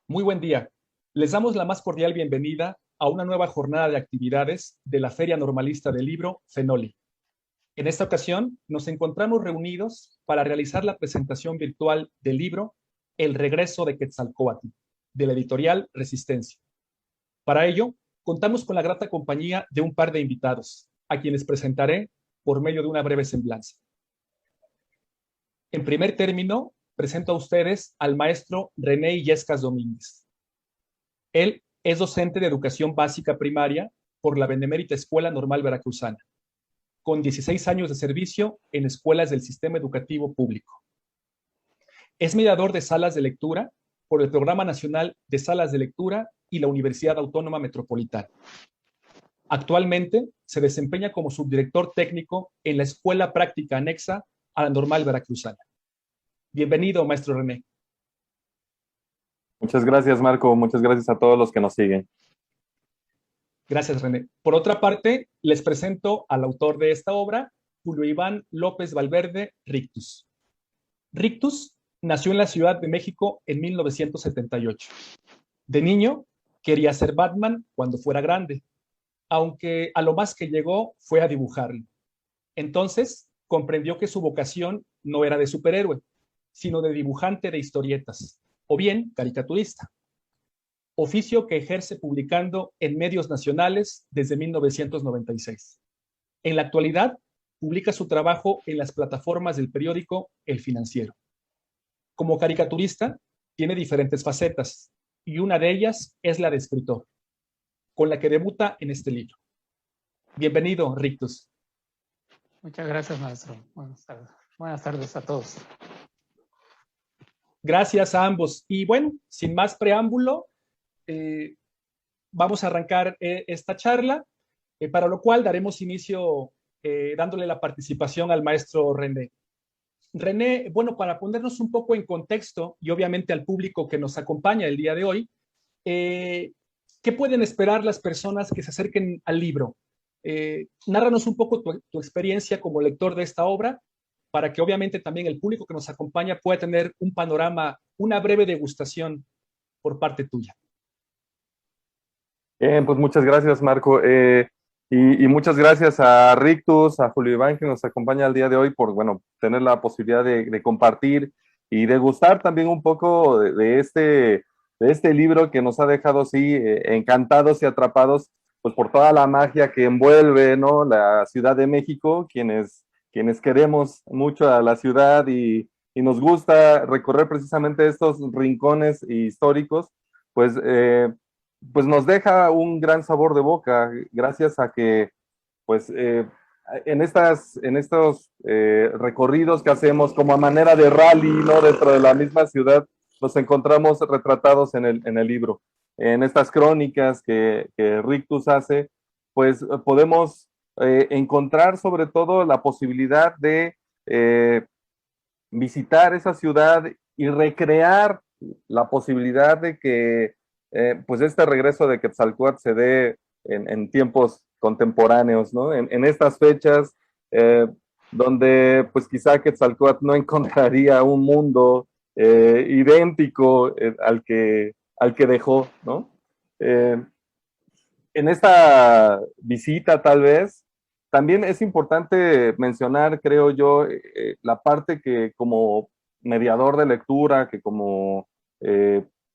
Muy buen día. Les damos la más cordial bienvenida a una nueva jornada de actividades de la Feria Normalista del Libro, FENOLI. En esta ocasión nos encontramos reunidos para realizar la presentación virtual del libro El regreso de Quetzalcóatl, de la editorial Resistencia. Para ello, contamos con la grata compañía de un par de invitados, a quienes presentaré por medio de una breve semblanza. En primer término, presento a ustedes al maestro René Illescas Domínguez. Él es docente de educación básica primaria por la Benemérita Escuela Normal Veracruzana, con 16 años de servicio en escuelas del sistema educativo público. Es mediador de salas de lectura por el Programa Nacional de Salas de Lectura y la Universidad Autónoma Metropolitana. Actualmente se desempeña como subdirector técnico en la Escuela Práctica Anexa a la Normal Veracruzana. Bienvenido, maestro René. Muchas gracias, Marco. Muchas gracias a todos los que nos siguen. Gracias, René. Por otra parte, les presento al autor de esta obra, Julio Iván López Valverde Rictus. Rictus nació en la Ciudad de México en 1978. De niño, quería ser Batman cuando fuera grande, aunque a lo más que llegó fue a dibujarlo. Entonces, comprendió que su vocación no era de superhéroe, sino de dibujante de historietas, o bien caricaturista, oficio que ejerce publicando en medios nacionales desde 1996. En la actualidad, publica su trabajo en las plataformas del periódico El Financiero. Como caricaturista, tiene diferentes facetas, y una de ellas es la de escritor, con la que debuta en este libro. Bienvenido, Rictus. Muchas gracias, maestro. Buenas tardes. Buenas tardes a todos. Gracias a ambos. Y bueno, sin más preámbulo, vamos a arrancar esta charla, para lo cual daremos inicio dándole la participación al maestro René. René, bueno, para ponernos un poco en contexto y obviamente al público que nos acompaña el día de hoy, ¿qué pueden esperar las personas que se acerquen al libro? Nárranos un poco tu experiencia como lector de esta obra, para que obviamente también el público que nos acompaña pueda tener un panorama, una breve degustación por parte tuya. Bien, pues muchas gracias, Marco. Y muchas gracias a Rictus, a Julio Iván, que nos acompaña el día de hoy, por, bueno, tener la posibilidad de compartir y degustar también un poco de este libro que nos ha dejado, sí, encantados y atrapados, pues por toda la magia que envuelve, ¿no?, la Ciudad de México, quienes queremos mucho a la ciudad y nos gusta recorrer precisamente estos rincones históricos, pues nos deja un gran sabor de boca, gracias a que, pues, en estos recorridos que hacemos como a manera de rally, ¿no?, dentro de la misma ciudad, nos encontramos retratados en el libro. En estas crónicas que Rictus hace, pues podemos encontrar sobre todo la posibilidad de visitar esa ciudad y recrear la posibilidad de que pues este regreso de Quetzalcóatl se dé en tiempos contemporáneos, ¿no? En estas fechas donde pues quizá Quetzalcóatl no encontraría un mundo idéntico al que dejó, ¿no? En esta visita tal vez también es importante mencionar, creo yo, la parte que como mediador de lectura, que como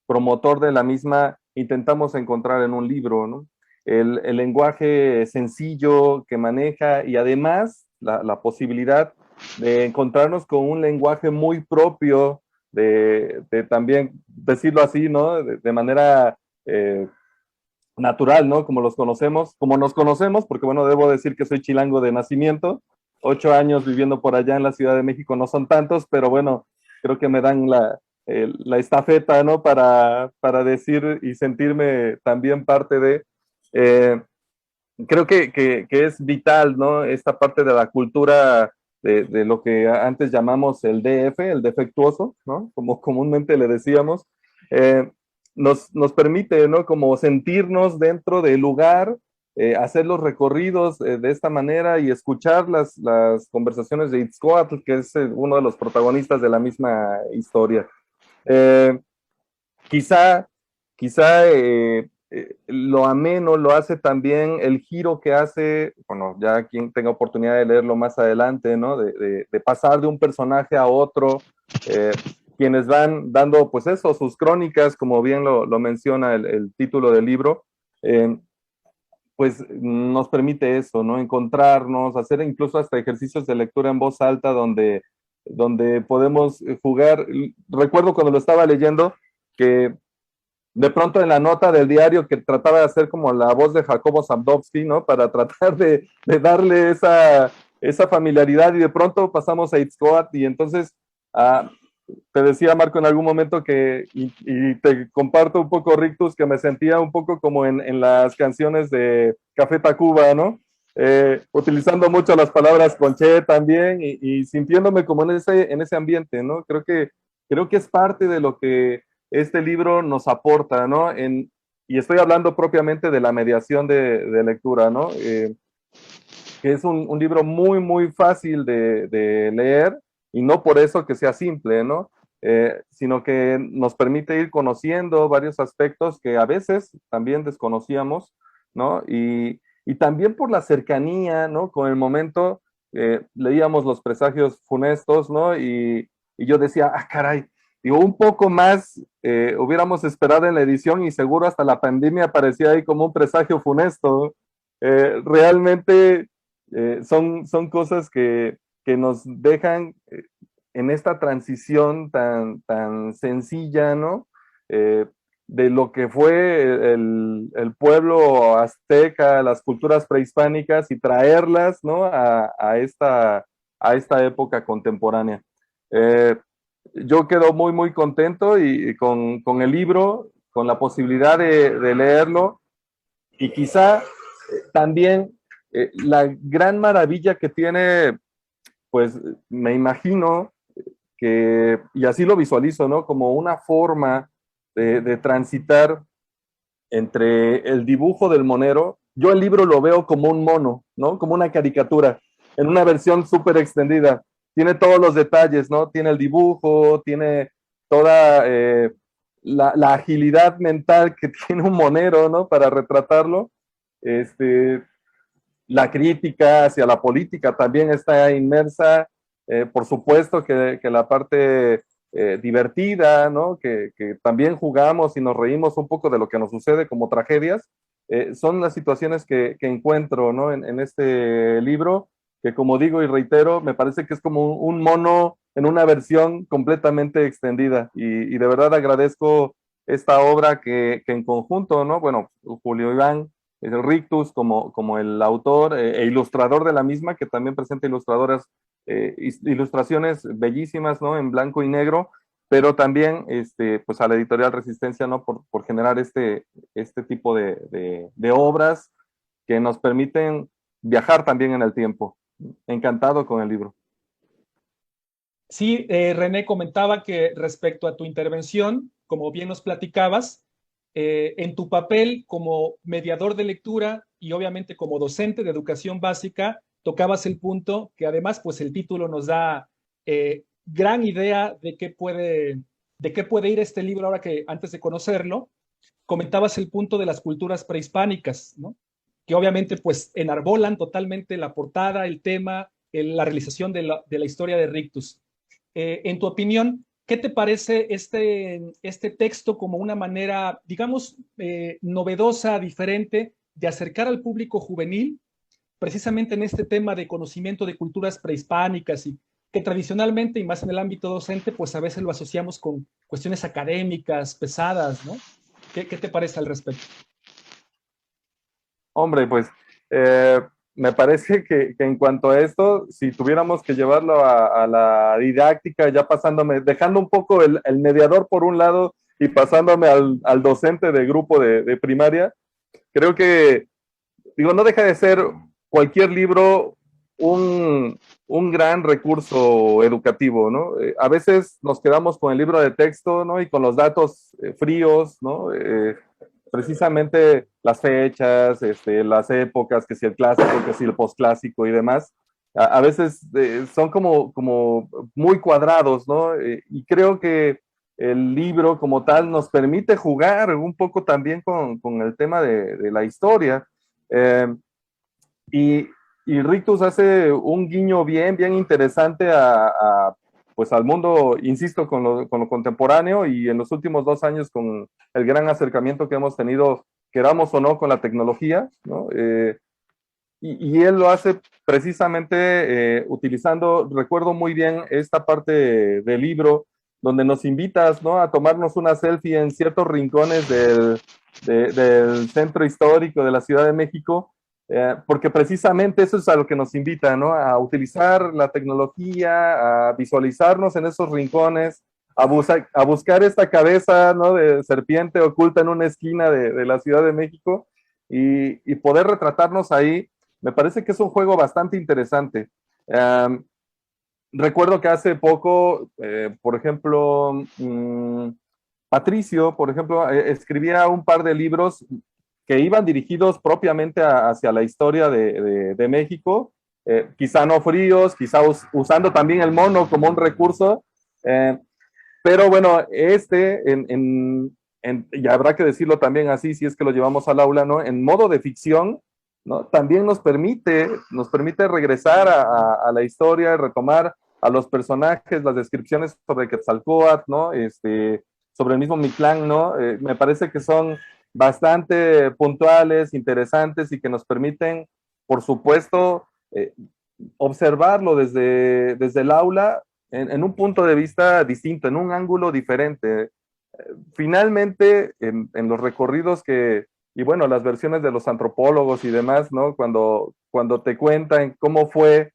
promotor de la misma, intentamos encontrar en un libro, ¿no? El lenguaje sencillo que maneja y además la posibilidad de encontrarnos con un lenguaje muy propio, de también decirlo así, ¿no?, de manera natural, ¿no?, como nos conocemos, porque bueno, debo decir que soy chilango de nacimiento, 8 años viviendo por allá en la Ciudad de México no son tantos, pero bueno, creo que me dan la estafeta, ¿no?, para decir y sentirme también parte de, creo que es vital, ¿no?, esta parte de la cultura de lo que antes llamamos el DF, el defectuoso, ¿no?, como comúnmente le decíamos, nos permite, ¿no? Como sentirnos dentro del lugar, hacer los recorridos de esta manera y escuchar las conversaciones de Itzcoatl, que es uno de los protagonistas de la misma historia. Quizá lo ameno lo hace también el giro que hace, bueno, ya quien tenga oportunidad de leerlo más adelante, ¿no? De pasar de un personaje a otro, quienes van dando, pues eso, sus crónicas, como bien lo menciona el título del libro, pues nos permite eso, ¿no? Encontrarnos, hacer incluso hasta ejercicios de lectura en voz alta donde podemos jugar. Recuerdo cuando lo estaba leyendo que de pronto en la nota del diario que trataba de hacer como la voz de Jacobo Zabludowski, ¿no? Para tratar de darle esa familiaridad, y de pronto pasamos a Itzcoatl, y entonces te decía, Marco, en algún momento y te comparto un poco, Rictus, que me sentía un poco como en las canciones de Café Tacuba, ¿no? Utilizando mucho las palabras conché también, y sintiéndome como en ese ambiente, ¿no? Creo que es parte de lo que este libro nos aporta, ¿no? Y estoy hablando propiamente de la mediación de lectura, ¿no? Que es un libro muy, muy fácil de leer, y no por eso que sea simple, ¿no? Sino que nos permite ir conociendo varios aspectos que a veces también desconocíamos, ¿no? Y también por la cercanía, ¿no? Con el momento, leíamos los presagios funestos, ¿no? Y yo decía, caray, digo, un poco más hubiéramos esperado en la edición, y seguro hasta la pandemia parecía ahí como un presagio funesto. Realmente son cosas que nos dejan en esta transición tan sencilla, ¿no? De lo que fue el pueblo azteca, las culturas prehispánicas, y traerlas, ¿no? a esta época contemporánea. Yo quedo muy, muy contento y con el libro, con la posibilidad de leerlo, y quizá también la gran maravilla que tiene, pues me imagino y así lo visualizo, ¿no? Como una forma de transitar entre el dibujo del monero. Yo el libro lo veo como un mono, ¿no? Como una caricatura, en una versión súper extendida. Tiene todos los detalles, ¿no? Tiene el dibujo, tiene toda la agilidad mental que tiene un monero, ¿no? Para retratarlo. La crítica hacia la política también está inmersa. Por supuesto que la parte divertida, ¿no? Que también jugamos y nos reímos un poco de lo que nos sucede como tragedias, son las situaciones que encuentro, ¿no? En este libro, que, como digo y reitero, me parece que es como un mono en una versión completamente extendida, y de verdad agradezco esta obra que en conjunto, ¿no? Bueno, Julio Iván, el Rictus como el autor e ilustrador de la misma, que también presenta ilustraciones bellísimas, ¿no? En blanco y negro, pero también pues a la editorial Resistencia, ¿no? Por generar este tipo de obras que nos permiten viajar también en el tiempo. Encantado con el libro. Sí, René comentaba que respecto a tu intervención, como bien nos platicabas, en tu papel como mediador de lectura y obviamente como docente de educación básica, tocabas el punto que además pues el título nos da gran idea de qué puede ir este libro ahora que antes de conocerlo. Comentabas el punto de las culturas prehispánicas, ¿no? Que obviamente pues enarbolan totalmente la portada, el tema, la realización de la historia de Rictus. En tu opinión, ¿qué te parece este texto como una manera, digamos, novedosa, diferente, de acercar al público juvenil precisamente en este tema de conocimiento de culturas prehispánicas, y que tradicionalmente, y más en el ámbito docente, pues a veces lo asociamos con cuestiones académicas pesadas, ¿no? ¿Qué te parece al respecto? Hombre, pues me parece que en cuanto a esto, si tuviéramos que llevarlo a la didáctica, ya dejando un poco el mediador por un lado y pasándome al docente de grupo de primaria, creo que, digo, no deja de ser cualquier libro un gran recurso educativo, ¿no? A veces nos quedamos con el libro de texto, ¿no? Y con los datos fríos, ¿no? Precisamente las fechas, las épocas, que si el clásico, que si el posclásico y demás, a veces son como muy cuadrados, ¿no? Y creo que el libro como tal nos permite jugar un poco también con el tema de la historia. Eh, y, y Rictus hace un guiño bien interesante pues al mundo, insisto, con lo contemporáneo y en los últimos 2 años con el gran acercamiento que hemos tenido, queramos o no, con la tecnología, ¿no? Y él lo hace precisamente utilizando, recuerdo muy bien esta parte del libro, donde nos invitas, ¿no? A tomarnos una selfie en ciertos rincones del centro histórico de la Ciudad de México, porque precisamente eso es a lo que nos invita, ¿no? A utilizar la tecnología, a visualizarnos en esos rincones, a buscar esta cabeza, ¿no? De serpiente oculta en una esquina de la Ciudad de México y poder retratarnos ahí. Me parece que es un juego bastante interesante. Recuerdo que hace poco, por ejemplo, Patricio, por ejemplo, escribía un par de libros que iban dirigidos propiamente hacia la historia de México, quizá no fríos, quizá usando también el mono como un recurso, pero bueno, y habrá que decirlo también así, si es que lo llevamos al aula, ¿no? En modo de ficción, ¿no? También nos permite regresar a la historia, retomar a los personajes, las descripciones sobre Quetzalcóatl, ¿no? Sobre el mismo Mictlán, ¿no? Me parece que son bastante puntuales, interesantes y que nos permiten, por supuesto, observarlo desde el aula en un punto de vista distinto, en un ángulo diferente. Finalmente, en los recorridos y bueno, las versiones de los antropólogos y demás, ¿no? Cuando te cuentan cómo fue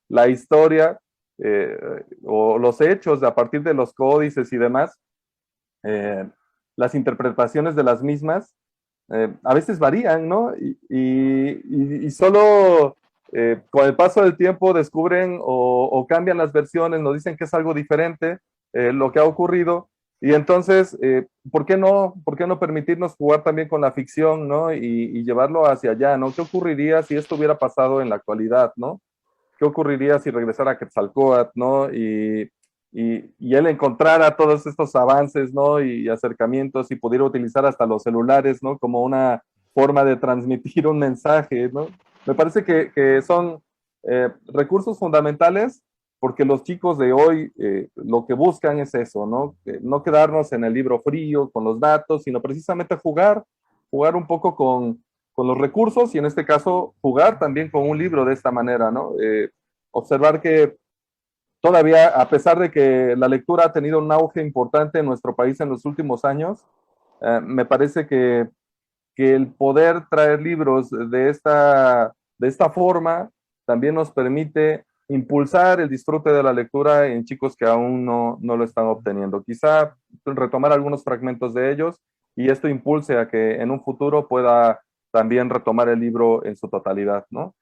la historia eh, o los hechos a partir de los códices y demás, eh, las interpretaciones de las mismas, a veces varían, ¿no? Y solo con el paso del tiempo descubren o cambian las versiones, nos dicen que es algo diferente lo que ha ocurrido. Y entonces, ¿por qué no permitirnos jugar también con la ficción, ¿no? Y llevarlo hacia allá, ¿no? ¿Qué ocurriría si esto hubiera pasado en la actualidad, ¿no? ¿Qué ocurriría si regresara a Quetzalcóatl, ¿no? Y él encontrara todos estos avances, ¿no? Y acercamientos y pudiera utilizar hasta los celulares, ¿no? Como una forma de transmitir un mensaje, ¿no? Me parece que son recursos fundamentales porque los chicos de hoy lo que buscan es eso, ¿no? No quedarnos en el libro frío con los datos, sino precisamente jugar un poco con los recursos y en este caso jugar también con un libro de esta manera, ¿no? Observar que todavía, a pesar de que la lectura ha tenido un auge importante en nuestro país en los últimos años, me parece que el poder traer libros de esta forma también nos permite impulsar el disfrute de la lectura en chicos que aún no lo están obteniendo. Quizá retomar algunos fragmentos de ellos y esto impulse a que en un futuro pueda también retomar el libro en su totalidad, ¿no?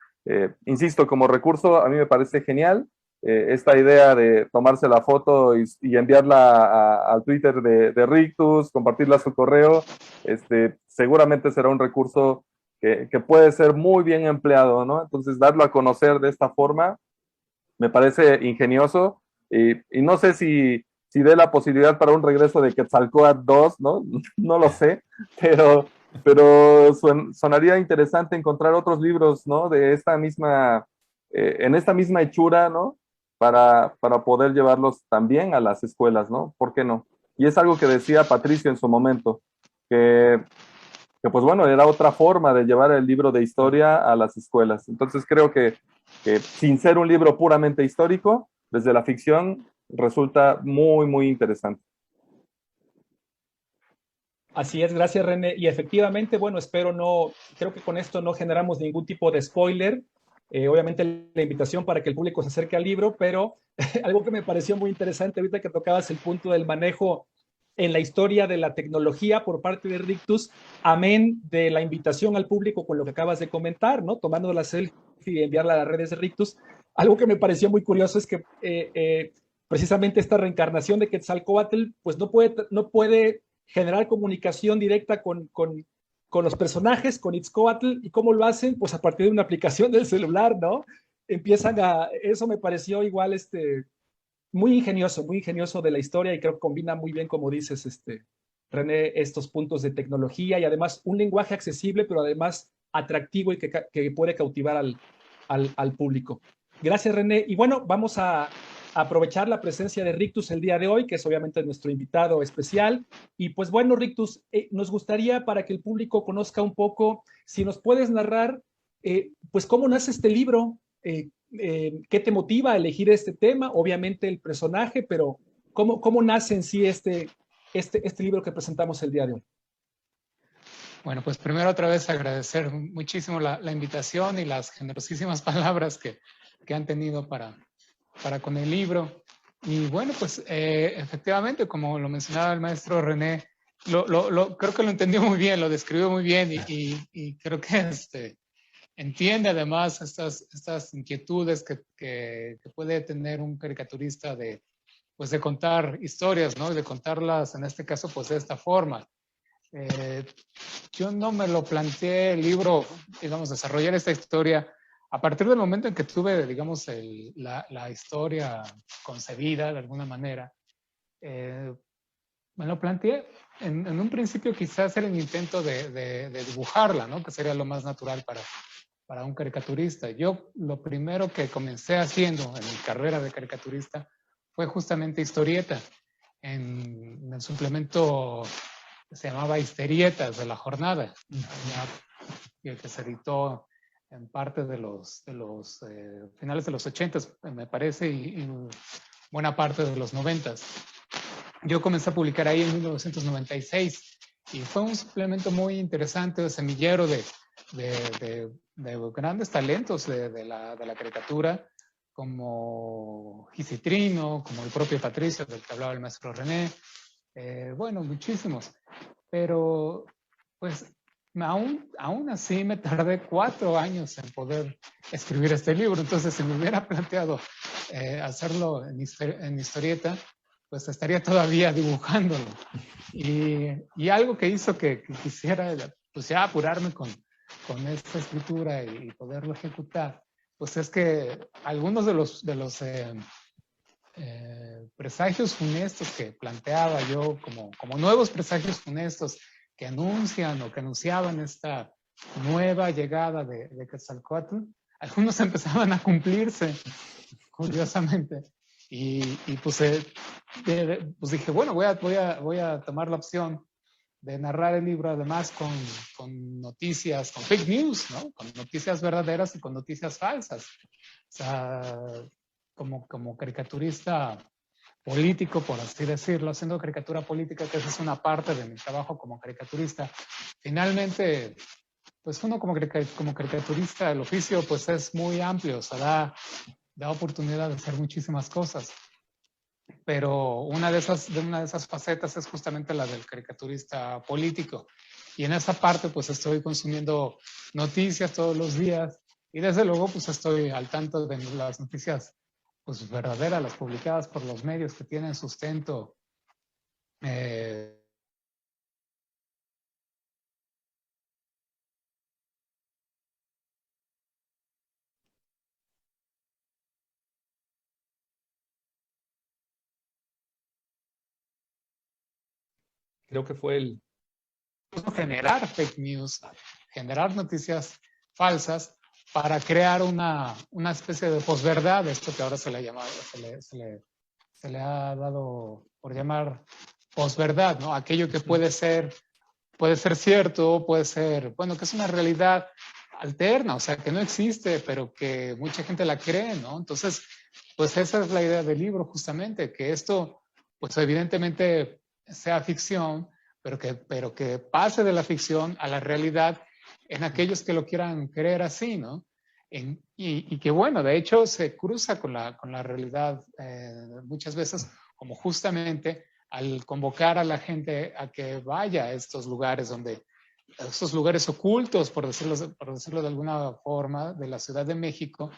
Insisto, como recurso a mí me parece genial esta idea de tomarse la foto y enviarla al Twitter de Rictus, compartirla a su correo, seguramente será un recurso que puede ser muy bien empleado, ¿no? Entonces, darlo a conocer de esta forma me parece ingenioso y no sé si dé la posibilidad para un regreso de Quetzalcóatl 2, ¿no? No lo sé, pero sonaría interesante encontrar otros libros, ¿no? De esta misma, en esta misma hechura, ¿no? Para poder llevarlos también a las escuelas, ¿no? ¿Por qué no? Y es algo que decía Patricio en su momento, que, que pues bueno, era otra forma de llevar el libro de historia a las escuelas. Entonces creo que sin ser un libro puramente histórico, desde la ficción, resulta muy interesante. Así es, gracias René. Y efectivamente, bueno, creo que con esto no generamos ningún tipo de spoiler. Obviamente la invitación para que el público se acerque al libro, pero algo que me pareció muy interesante ahorita que tocabas el punto del manejo en la historia de la tecnología por parte de Rictus, amén de la invitación al público con lo que acabas de comentar, ¿no? Tomando la selfie y enviarla a las redes de Rictus. Algo que me pareció muy curioso es que precisamente esta reencarnación de Quetzalcóatl, pues no puede generar comunicación directa con los personajes, con Itzcoatl, y cómo lo hacen, pues a partir de una aplicación del celular, ¿no? Eso me pareció igual, muy ingenioso de la historia, y creo que combina muy bien, como dices, René, estos puntos de tecnología y además un lenguaje accesible, pero además atractivo y que puede cautivar al público. Gracias, René. Y bueno, vamos a aprovechar la presencia de Rictus el día de hoy, que es obviamente nuestro invitado especial. Y pues bueno, Rictus, nos gustaría, para que el público conozca un poco, si nos puedes narrar, pues cómo nace este libro, qué te motiva a elegir este tema, obviamente el personaje, pero cómo nace en sí este libro que presentamos el día de hoy. Bueno, pues primero otra vez agradecer muchísimo la invitación y las generosísimas palabras que han tenido para con el libro. Y bueno, pues efectivamente, como lo mencionaba el maestro René, creo que lo entendió muy bien, lo describió muy bien y creo que entiende además estas inquietudes que puede tener un caricaturista de contar historias, ¿no? De contarlas, en este caso, pues de esta forma. Yo no me lo planteé el libro, digamos, desarrollar esta historia a partir del momento en que tuve, digamos, la historia concebida de alguna manera. Me lo planteé en un principio quizás era el intento de dibujarla, ¿no? Que sería lo más natural para un caricaturista. Yo lo primero que comencé haciendo en mi carrera de caricaturista fue justamente historieta. En el suplemento que se llamaba Historietas de la Jornada, que se editó en parte de los finales de los 80, me parece, y buena parte de los 90. Yo comencé a publicar ahí en 1996 y fue un suplemento muy interesante, de semillero de grandes talentos de la caricatura, como Gisitrino, como el propio Patricio, del que hablaba el maestro René, bueno, muchísimos. Pero, pues, aún así me tardé 4 años en poder escribir este libro. Entonces, si me hubiera planteado hacerlo en historieta, pues estaría todavía dibujándolo. Y algo que hizo que quisiera, pues ya apurarme con esta escritura y poderlo ejecutar, pues es que algunos de los presagios funestos que planteaba yo como nuevos presagios funestos que anuncian o que anunciaban esta nueva llegada de Quetzalcóatl, algunos empezaban a cumplirse, curiosamente. Y pues dije, bueno, voy a tomar la opción de narrar el libro además con noticias, con fake news, ¿no? Con noticias verdaderas y con noticias falsas. O sea, como caricaturista político, por así decirlo, haciendo caricatura política, que esa es una parte de mi trabajo como caricaturista. Finalmente, pues uno como caricaturista, el oficio pues es muy amplio, o sea, da oportunidad de hacer muchísimas cosas. Pero una de esas facetas es justamente la del caricaturista político. Y en esa parte pues estoy consumiendo noticias todos los días y desde luego pues estoy al tanto de las noticias pues verdaderas, las publicadas por los medios que tienen sustento. Creo que fue generar fake news, generar noticias falsas para crear una especie de posverdad, esto que ahora se le ha dado por llamar posverdad, ¿no? Aquello que puede ser cierto, puede ser, bueno, que es una realidad alterna, o sea, que no existe, pero que mucha gente la cree, ¿no? Entonces, pues esa es la idea del libro, justamente, que esto, pues evidentemente sea ficción, pero que pase de la ficción a la realidad en aquellos que lo quieran creer así, ¿no? Y que bueno, de hecho se cruza con la realidad muchas veces, como justamente al convocar a la gente a que vaya a estos lugares donde esos lugares ocultos, por decirlo de alguna forma, de la Ciudad de México,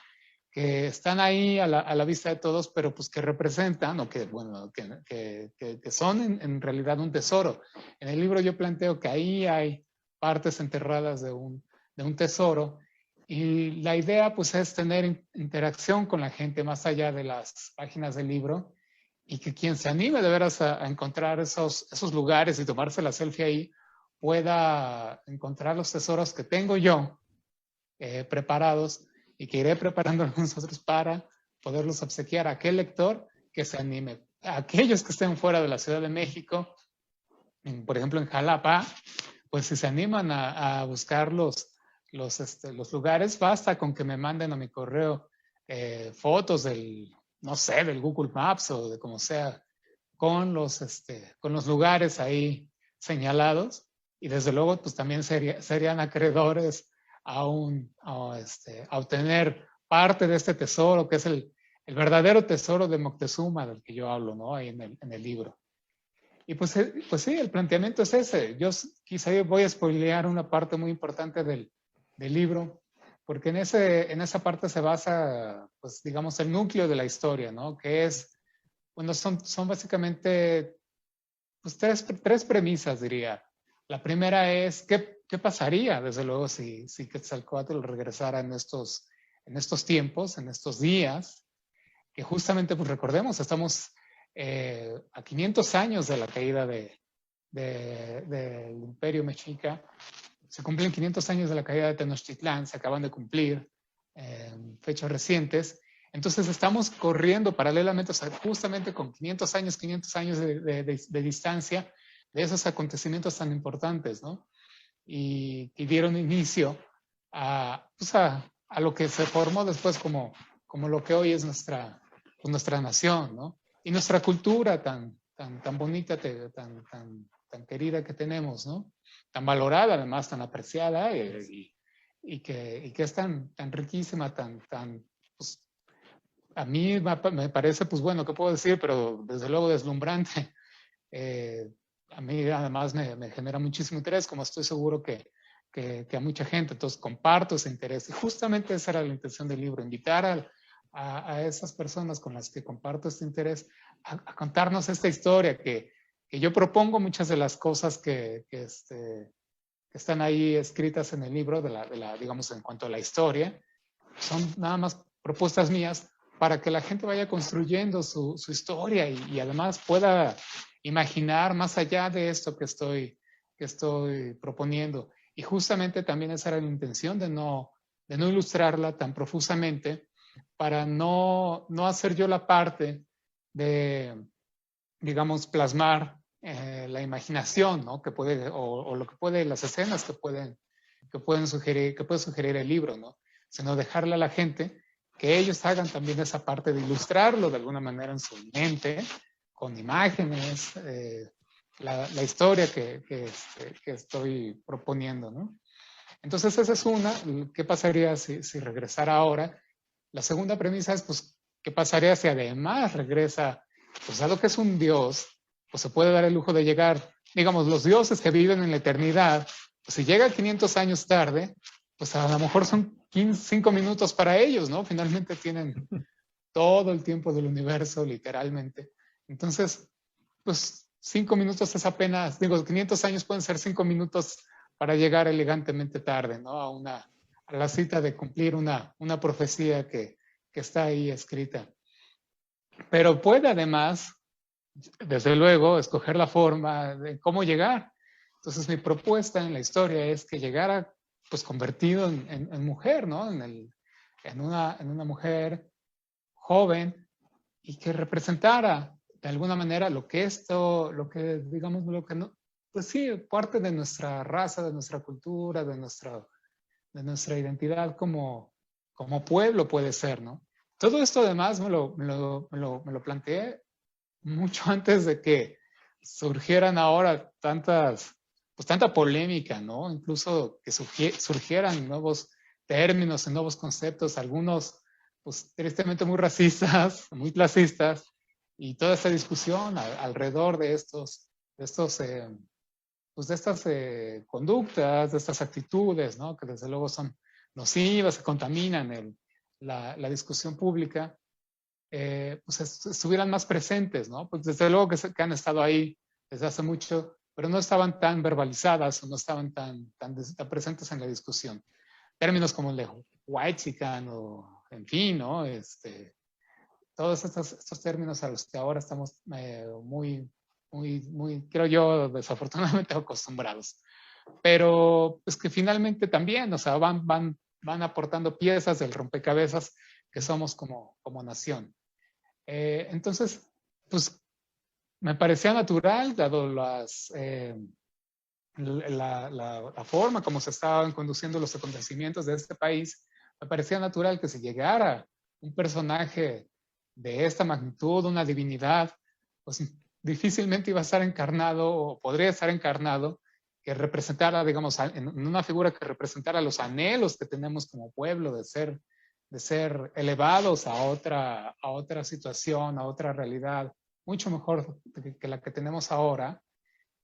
que están ahí a la vista de todos, pero pues que representan, o que, bueno, que son en realidad un tesoro. En el libro yo planteo que ahí hay partes enterradas de un tesoro, y la idea pues es tener interacción con la gente más allá de las páginas del libro, y que quien se anime de veras a encontrar esos lugares y tomarse la selfie ahí, pueda encontrar los tesoros que tengo yo preparados, y que iré preparando algunos otros para poderlos obsequiar a aquel lector que se anime. A aquellos que estén fuera de la Ciudad de México, por ejemplo en Jalapa, pues si se animan a buscar los lugares, basta con que me manden a mi correo fotos del, no sé, del Google Maps o de como sea, con los lugares ahí señalados, y desde luego pues también serían acreedores a obtener parte de este tesoro, que es el verdadero tesoro de Moctezuma del que yo hablo, ¿no? Ahí en el libro. Y pues sí, el planteamiento es ese. Yo quizá voy a spoilear una parte muy importante del libro, porque en esa parte se basa, pues digamos, el núcleo de la historia, ¿no? Que es, bueno, son básicamente pues tres premisas, diría. La primera es, ¿qué pasaría, desde luego, si Quetzalcóatl regresara en estos tiempos, en estos días? Que justamente, pues recordemos, estamos a 500 años de la caída del Imperio Mexica. Se cumplen 500 años de la caída de Tenochtitlán, se acaban de cumplir fechas recientes. Entonces estamos corriendo paralelamente, o sea, justamente con 500 años de distancia de esos acontecimientos tan importantes, ¿no? Y dieron inicio pues a lo que se formó después como lo que hoy es nuestra nación, ¿no? Y nuestra cultura tan bonita, tan querida que tenemos, ¿no? Tan valorada, además, tan apreciada, y que es tan riquísima, pues, a mí me parece, pues bueno, ¿qué puedo decir? Pero desde luego deslumbrante. A mí además me genera muchísimo interés, como estoy seguro que a mucha gente. Entonces comparto ese interés. Y justamente esa era la intención del libro, invitar a esas personas con las que comparto este interés a contarnos esta historia que yo propongo. Muchas de las cosas que están ahí escritas en el libro, digamos, en cuanto a la historia, son nada más propuestas mías para que la gente vaya construyendo su historia, y además pueda imaginar más allá de esto que estoy proponiendo. Y justamente también esa era la intención de no ilustrarla tan profusamente, para no hacer yo la parte de, digamos, plasmar la imaginación, ¿no? Que puede, o lo que puede, las escenas que puede sugerir el libro, ¿no? Sino dejarle a la gente que ellos hagan también esa parte de ilustrarlo de alguna manera en su mente, con imágenes, la historia que estoy proponiendo, ¿no? Entonces esa es una. ¿Qué pasaría si regresara ahora? La segunda premisa es, pues, ¿qué pasaría si además regresa? Pues dado que es un dios, pues se puede dar el lujo de llegar, digamos, los dioses que viven en la eternidad, pues si llega 500 años tarde, pues a lo mejor son 5 minutos para ellos, ¿no? Finalmente tienen todo el tiempo del universo, literalmente. Entonces, pues 5 minutos es apenas, 500 años pueden ser 5 minutos para llegar elegantemente tarde, ¿no? A la cita de cumplir una profecía que está ahí escrita. Pero puede además, desde luego, escoger la forma de cómo llegar. Entonces mi propuesta en la historia es que llegara, pues, convertido en mujer, ¿no? En una mujer joven, y que representara de alguna manera lo que digamos, lo que no, pues sí, parte de nuestra raza, de nuestra cultura, de nuestra identidad como pueblo puede ser, ¿no? Todo esto además me lo planteé mucho antes de que surgieran ahora tanta polémica, ¿no? Incluso que surgieran nuevos términos y nuevos conceptos, algunos, pues tristemente muy racistas, muy clasistas, y toda esta discusión alrededor de estos pues de estas conductas, de estas actitudes, ¿no? Que desde luego son nocivas, que contaminan la discusión pública, pues estuvieran más presentes, ¿no? Pues desde luego que han estado ahí desde hace mucho, pero no estaban tan verbalizadas o no estaban tan presentes en la discusión. Términos como el de whitexican o, en fin, ¿no? Todos estos términos a los que ahora estamos muy, creo yo, desafortunadamente acostumbrados. Pero pues que finalmente también, o sea, van aportando piezas del rompecabezas que somos como nación. Entonces, pues me parecía natural, dado la forma como se estaban conduciendo los acontecimientos de este país, me parecía natural que si llegara un personaje de esta magnitud, una divinidad, pues difícilmente iba a estar encarnado o podría estar encarnado que representara, digamos, en una figura que representara los anhelos que tenemos como pueblo de ser elevados a otra situación, a otra realidad, mucho mejor que la que tenemos ahora,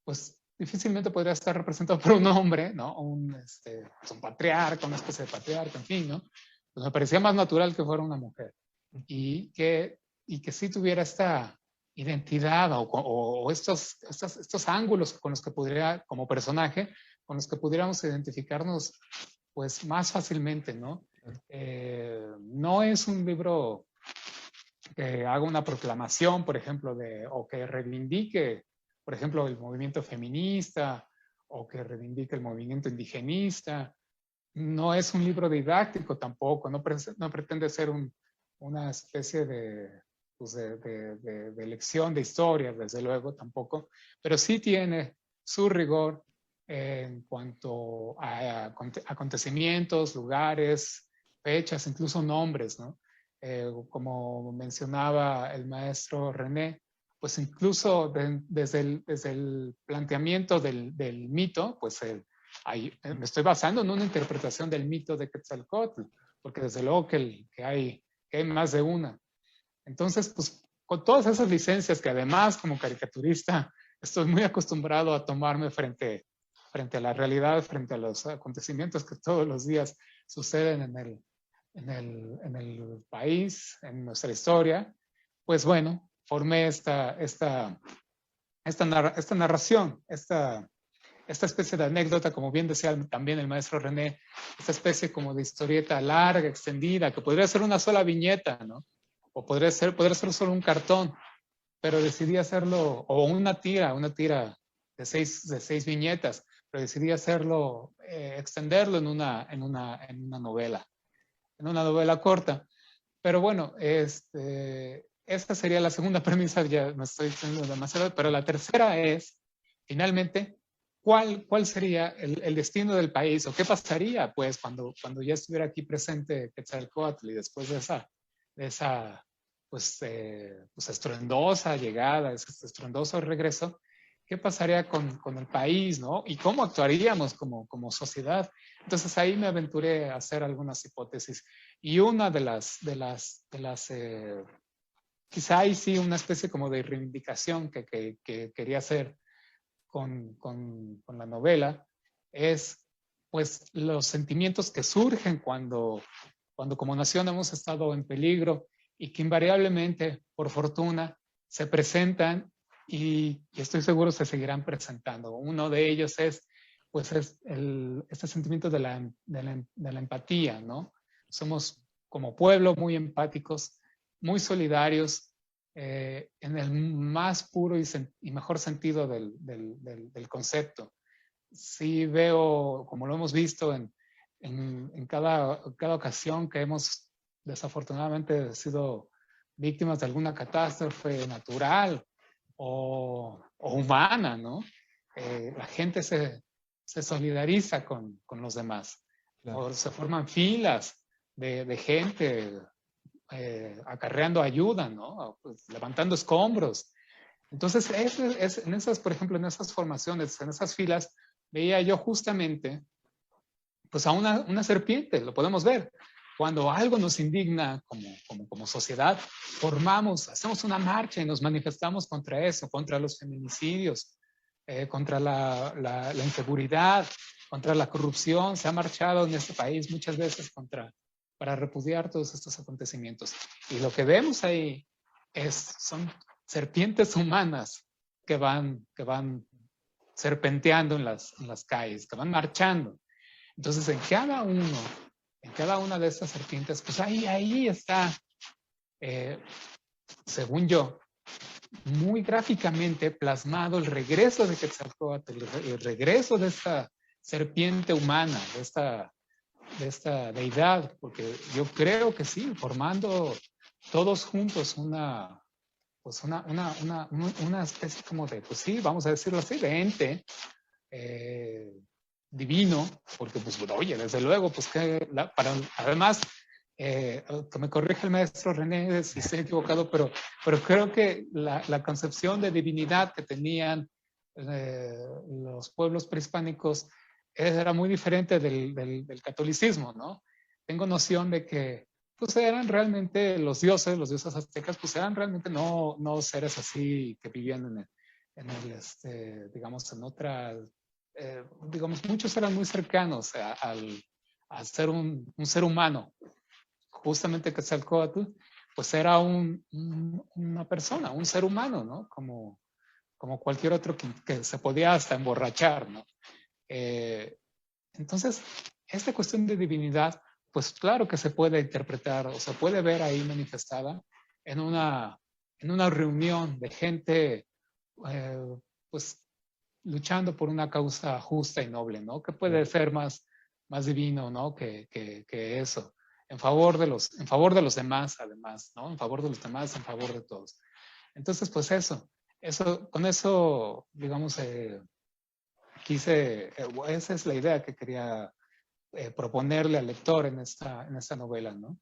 pues difícilmente podría estar representado por un hombre, ¿no? Un patriarca, una especie de patriarca, en fin, ¿no? Pues me parecía más natural que fuera una mujer y que sí tuviera esta identidad o estos ángulos con los que podría, como personaje, con los que pudiéramos identificarnos pues más fácilmente, ¿no? No es un libro que haga una proclamación, por ejemplo, o que reivindique, por ejemplo, el movimiento feminista o que reivindique el movimiento indigenista. No es un libro didáctico tampoco, no pretende ser una especie pues de lección de historia, desde luego, tampoco, pero sí tiene su rigor en cuanto a acontecimientos, lugares, fechas, incluso nombres, ¿no? Como mencionaba el maestro René, pues incluso desde el planteamiento del mito, pues me estoy basando en una interpretación del mito de Quetzalcóatl, porque desde luego que hay más de una. Entonces, pues con todas esas licencias que además como caricaturista estoy muy acostumbrado a tomarme frente a la realidad, frente a los acontecimientos que todos los días suceden en el país, en nuestra historia, pues bueno, formé esta narración, esta especie de anécdota, como bien decía también el maestro René, esta especie como de historieta larga, extendida, que podría ser una sola viñeta, ¿no? O podría ser solo un cartón, pero decidí hacerlo, o una tira de seis viñetas, pero decidí hacerlo, extenderlo en una novela corta. Pero bueno, esta sería la segunda premisa, ya me estoy extendiendo demasiado, pero la tercera es, finalmente, ¿cuál sería el destino del país? ¿O qué pasaría, pues, cuando ya estuviera aquí presente Quetzalcóatl y después de esa pues estruendosa llegada, ese estruendoso regreso? ¿Qué pasaría con el país, ¿no? Y cómo actuaríamos como sociedad. Entonces ahí me aventuré a hacer algunas hipótesis. Y una de las quizá ahí sí una especie como de reivindicación que quería hacer con la novela es pues los sentimientos que surgen cuando como nación hemos estado en peligro y que invariablemente, por fortuna, se presentan y estoy seguro se seguirán presentando. Uno de ellos es pues este sentimiento de la empatía, ¿no? Somos como pueblo muy empáticos, muy solidarios, en el más puro y mejor sentido del concepto. Sí veo, como lo hemos visto en cada ocasión que hemos desafortunadamente sido víctimas de alguna catástrofe natural o humana, ¿no? La gente se solidariza con los demás. Claro. O se forman filas de gente acarreando ayuda, ¿no? Pues, levantando escombros. Entonces, en esas, por ejemplo, en esas formaciones, en esas filas, veía yo justamente pues a una serpiente, lo podemos ver. Cuando algo nos indigna como sociedad, hacemos una marcha y nos manifestamos contra eso, contra los feminicidios, contra la inseguridad, contra la corrupción. Se ha marchado en este país muchas veces para repudiar todos estos acontecimientos. Y lo que vemos ahí son serpientes humanas que van serpenteando en las calles, que van marchando. Entonces, en cada una de estas serpientes, pues ahí está, según yo, muy gráficamente plasmado el regreso de Quetzalcóatl, el regreso de esta serpiente humana, de esta deidad, porque yo creo que sí, formando todos juntos una especie como de, pues sí, vamos a decirlo así, de ente divino, porque pues, oye, desde luego, pues que además, que me corrija el maestro René si estoy equivocado, pero creo que la concepción de divinidad que tenían los pueblos prehispánicos era muy diferente del catolicismo, ¿no? Tengo noción de que pues eran realmente los dioses aztecas, pues eran realmente no seres así que vivían digamos, en otras, digamos, muchos eran muy cercanos a ser un ser humano. Justamente Quetzalcóatl, pues era una persona, un ser humano, ¿no? Como cualquier otro que se podía hasta emborrachar, ¿no? Entonces, esta cuestión de divinidad, pues claro que se puede interpretar o se puede ver ahí manifestada en una reunión de gente, pues luchando por una causa justa y noble, ¿no? Que puede ser más divino, ¿no? Que eso. En favor de los demás, además, ¿no? En favor de los demás, en favor de todos. Entonces, pues con eso, digamos, esa es la idea que quería proponerle al lector en esta novela, ¿no?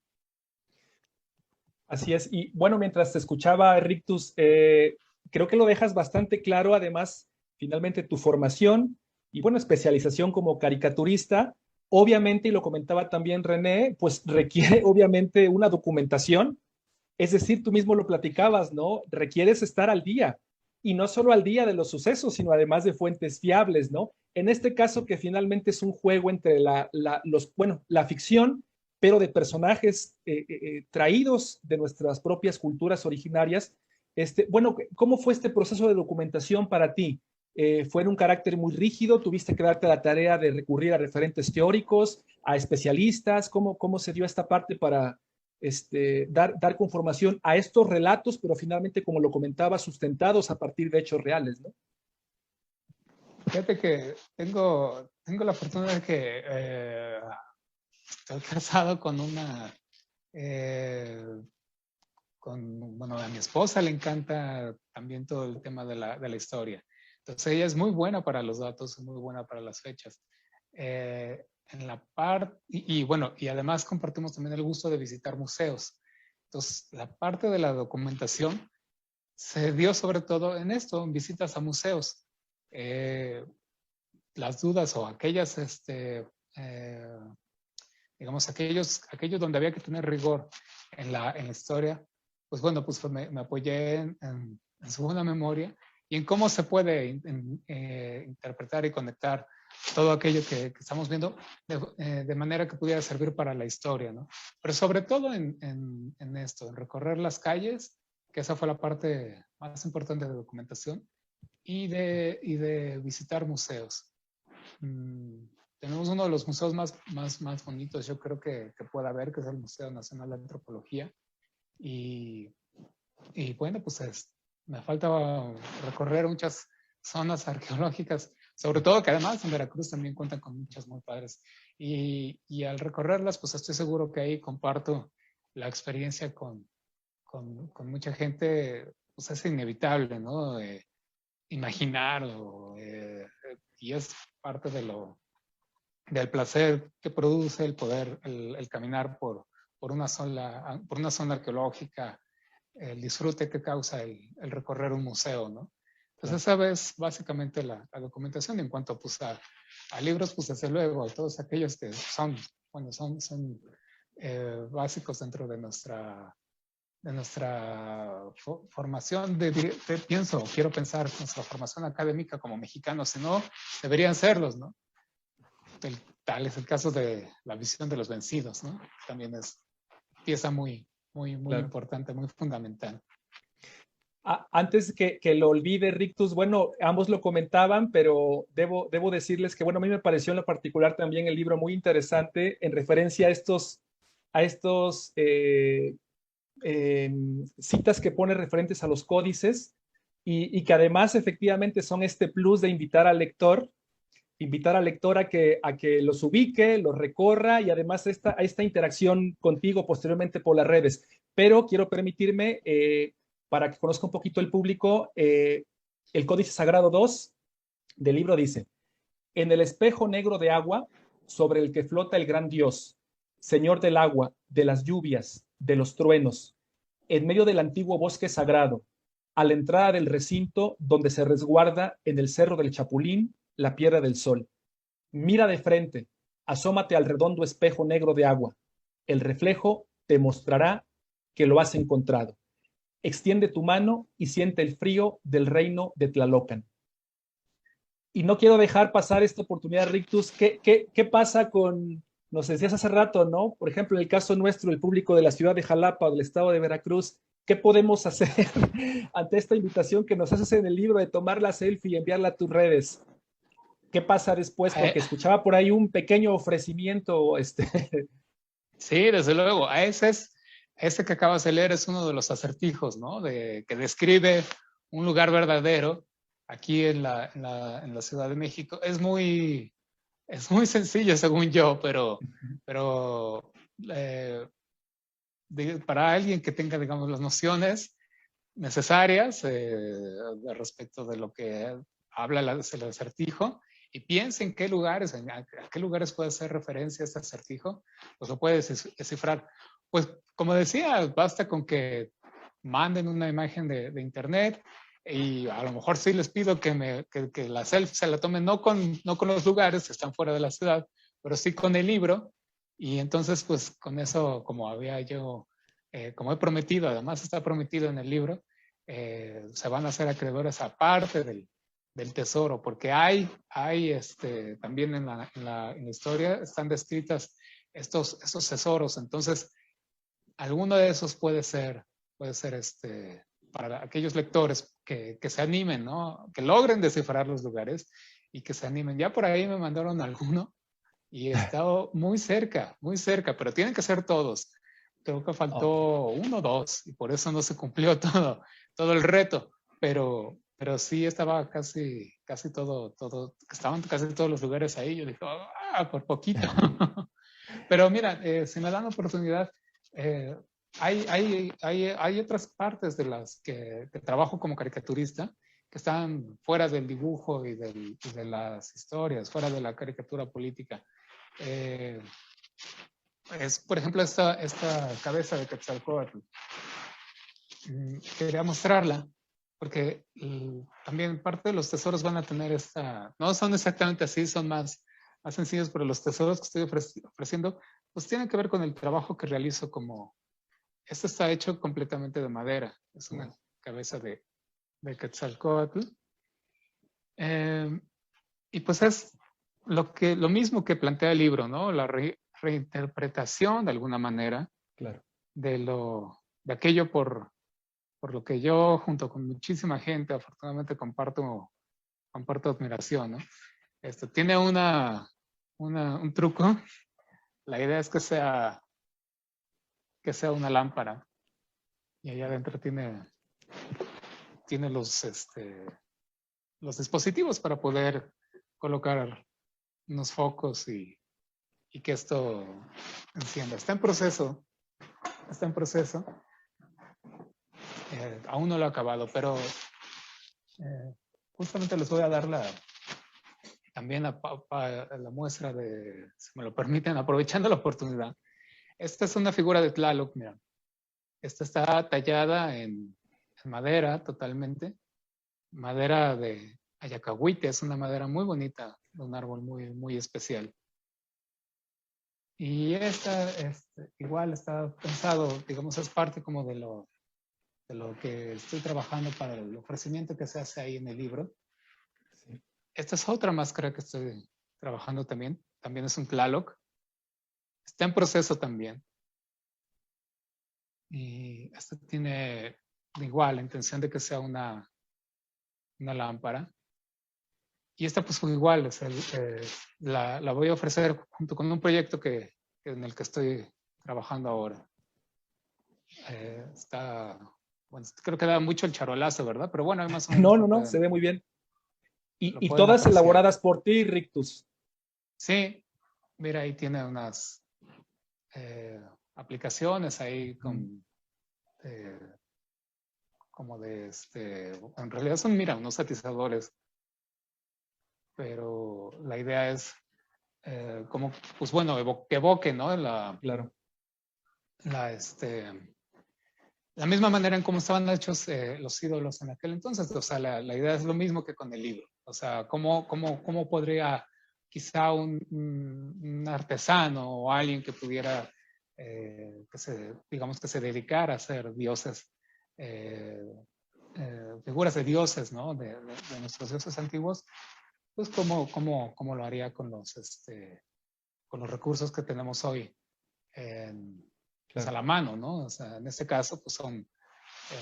Así es. Y bueno, mientras te escuchaba, Rictus, creo que lo dejas bastante claro, además, finalmente tu formación y bueno, especialización como caricaturista, obviamente, y lo comentaba también René, pues requiere obviamente una documentación, es decir, tú mismo lo platicabas, ¿no? Requieres estar al día y no solo al día de los sucesos, sino además de fuentes fiables, ¿no? En este caso que finalmente es un juego entre la ficción, pero de personajes traídos de nuestras propias culturas originarias. Bueno, ¿cómo fue este proceso de documentación para ti? ¿Fue en un carácter muy rígido? ¿Tuviste que darte la tarea de recurrir a referentes teóricos, a especialistas? ¿Cómo se dio esta parte para dar conformación a estos relatos, pero finalmente, como lo comentaba, sustentados a partir de hechos reales, ¿no? Fíjate que tengo la fortuna de que estoy casado con bueno, a mi esposa le encanta también todo el tema de la historia. Entonces ella es muy buena para los datos, muy buena para las fechas. En la parte, bueno, y además compartimos también el gusto de visitar museos. Entonces, la parte de la documentación se dio sobre todo en esto, en visitas a museos. Las dudas o aquellas, digamos, aquellos donde había que tener rigor en la historia, pues bueno, pues me apoyé en su buena memoria y en cómo se puede interpretar y conectar todo aquello que estamos viendo de manera que pudiera servir para la historia, ¿no? Pero sobre todo en esto, en recorrer las calles, que esa fue la parte más importante de documentación, y de visitar museos. Tenemos uno de los museos más bonitos, yo creo que pueda haber, que es el Museo Nacional de Antropología. Y bueno, pues me falta recorrer muchas zonas arqueológicas, sobre todo que además en Veracruz también cuentan con muchas muy padres. Y al recorrerlas, pues estoy seguro que ahí comparto la experiencia con mucha gente, pues es inevitable, ¿no? Imaginar, y es parte del placer que produce el poder, el caminar por una zona arqueológica, el disfrute que causa el recorrer un museo, ¿no? Entonces, esa es básicamente la documentación. En cuanto pues, a libros, pues desde luego, todos aquellos que son básicos dentro de nuestra de nuestra formación, quiero pensar, nuestra formación académica como mexicanos, si no, deberían serlos, ¿no? Tal es el caso de la visión de los vencidos, ¿no? También es pieza muy Claro. importante, muy fundamental. Antes que lo olvide, Rictus, bueno, ambos lo comentaban, pero debo decirles que, bueno, a mí me pareció en lo particular también el libro muy interesante en referencia a estos citas que pone referentes a los códices y que además efectivamente son este plus de invitar al lector a que los ubique, los recorra y además esta interacción contigo posteriormente por las redes. Pero quiero permitirme, para que conozca un poquito el público, el Códice Sagrado 2 del libro dice, en el espejo negro de agua sobre el que flota el gran Dios, Señor del agua, de las lluvias, de los truenos, en medio del antiguo bosque sagrado, a la entrada del recinto donde se resguarda en el Cerro del Chapulín la Piedra del Sol. Mira de frente, asómate al redondo espejo negro de agua. El reflejo te mostrará que lo has encontrado. Extiende tu mano y siente el frío del reino de Tlalocan. Y no quiero dejar pasar esta oportunidad, Rictus. ¿Qué pasa con, nos decías hace rato, ¿no? Por ejemplo, en el caso nuestro, el público de la ciudad de Jalapa o del estado de Veracruz, ¿qué podemos hacer ante esta invitación que nos haces en el libro de tomar la selfie y enviarla a tus redes? ¿Qué pasa después? Porque escuchaba por ahí un pequeño ofrecimiento. Sí, desde luego. Ese que acabas de leer es uno de los acertijos, ¿no? Que describe un lugar verdadero aquí en la Ciudad de México. Es muy sencillo, según yo, pero para alguien que tenga, digamos, las nociones necesarias respecto de lo que habla el acertijo y piense en qué lugares, a qué lugares puede hacer referencia este acertijo, pues lo puedes descifrar. Pues como decía, basta con que manden una imagen de internet y a lo mejor sí les pido que la selfie se la tomen no con los lugares que están fuera de la ciudad, pero sí con el libro y entonces pues con eso como había yo, como he prometido, además está prometido en el libro, se van a hacer acreedores aparte del tesoro, porque hay también en la historia están descritas esos tesoros, entonces alguno de esos puede ser para aquellos lectores que se animen, ¿no? Que logren descifrar los lugares y que se animen. Ya por ahí me mandaron alguno y he estado muy cerca, pero tienen que ser todos. Creo que faltó uno o dos y por eso no se cumplió todo el reto, pero sí estaba casi todo, estaban casi todos los lugares ahí. Yo dije, por poquito. Pero mira, si me dan la oportunidad, hay otras partes de las que trabajo como caricaturista que están fuera del dibujo y de las historias, fuera de la caricatura política. Es, por ejemplo, esta cabeza de Quetzalcóatl. Quería mostrarla porque también parte de los tesoros van a tener no son exactamente así, son más sencillos, pero los tesoros que estoy ofreciendo pues tienen que ver con el trabajo que realizo esto está hecho completamente de madera, es una cabeza de Quetzalcóatl. Y pues es lo mismo que plantea el libro, ¿no? La reinterpretación de alguna manera, claro, de aquello por lo que yo junto con muchísima gente afortunadamente comparto admiración, ¿no? Esto tiene un truco. La idea es que sea una lámpara y allá adentro tiene los dispositivos para poder colocar unos focos y que esto encienda. Está en proceso. Aún no lo he acabado, pero justamente les voy a dar también la muestra si me lo permiten, aprovechando la oportunidad. Esta es una figura de Tlaloc, mira. Esta está tallada en madera totalmente. Madera de ayacahuite, es una madera muy bonita, de un árbol muy, muy especial. Y esta igual está pensado, digamos, es parte como de de lo que estoy trabajando para el ofrecimiento que se hace ahí en el libro. Sí. Esta es otra máscara que estoy trabajando también. También es un Tlaloc. Está en proceso también. Y esta tiene igual la intención de que sea una lámpara. Y esta pues igual, la voy a ofrecer junto con un proyecto en el que estoy trabajando ahora. Bueno, creo que da mucho el charolazo, ¿verdad? Pero bueno, más o menos No, no, no, se ve muy bien. lo Y pueden todas apreciar. elaboradas por ti, Rictus. Sí, mira, ahí tiene unas aplicaciones ahí como en realidad son, mira, unos atizadores, pero la idea es como, pues bueno, que evoque, ¿no? Claro. La, la misma manera en cómo estaban hechos los ídolos en aquel entonces. O sea, la idea es lo mismo que con el libro. O sea, cómo podría quizá un artesano o alguien que pudiera, digamos que se dedicara a ser dioses, figuras de dioses, ¿no? De nuestros dioses antiguos, pues cómo lo haría con los recursos que tenemos hoy pues a Claro. la mano, ¿no? O sea, en este caso, pues son